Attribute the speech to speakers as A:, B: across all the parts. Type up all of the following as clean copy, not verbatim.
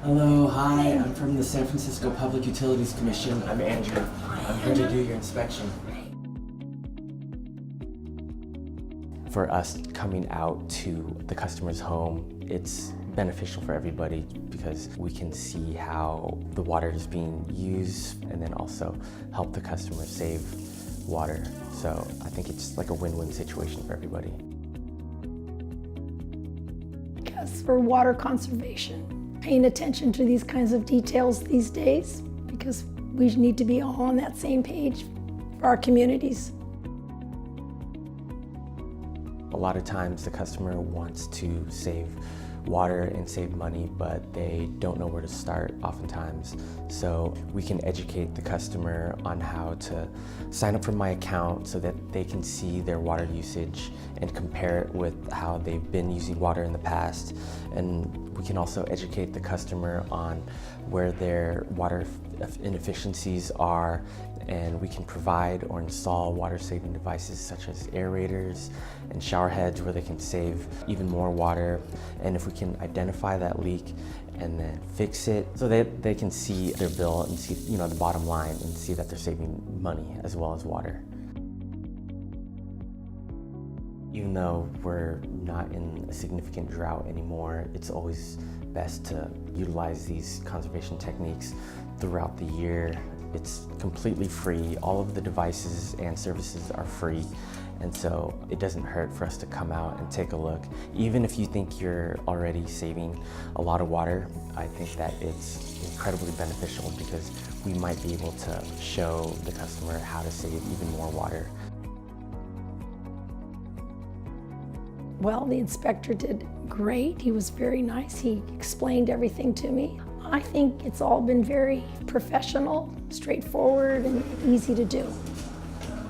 A: Hello, hi, I'm from the San Francisco Public Utilities Commission. I'm Andrew. I'm here to do your inspection. For us coming out to the customer's home, it's beneficial for everybody because we can see how the water is being used and then also help the customer save water. So I think it's like a win-win situation for everybody.
B: Because for water conservation, paying attention to these kinds of details these days, because we need to be all on that same page for our communities.
A: A lot of times the customer wants to save water and save money, but they don't know where to start oftentimes. So we can educate the customer on how to sign up for my account so that they can see their water usage and compare it with how they've been using water in the past. And we can also educate the customer on where their water inefficiencies are, and we can provide or install water-saving devices such as aerators and shower heads where they can save even more water. And if we can identify that leak and then fix it so that they can see their bill and see, the bottom line and see that they're saving money as well as water. Even though we're not in a significant drought anymore, it's always best to utilize these conservation techniques throughout the year. It's completely free. All of the devices and services are free. And so it doesn't hurt for us to come out and take a look. Even if you think you're already saving a lot of water, I think that it's incredibly beneficial because we might be able to show the customer how to save even more water.
B: Well, the inspector did great. He was very nice. He explained everything to me. I think it's all been very professional, straightforward, and easy to do.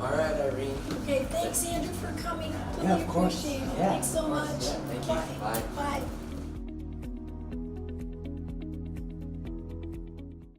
A: All right, Irene.
B: Okay, thanks, Andrew, for coming.
A: Yeah, of course.
B: Appreciate it.
A: Yeah,
B: Thanks so much.
A: Yeah, thank you. Bye.
B: Bye.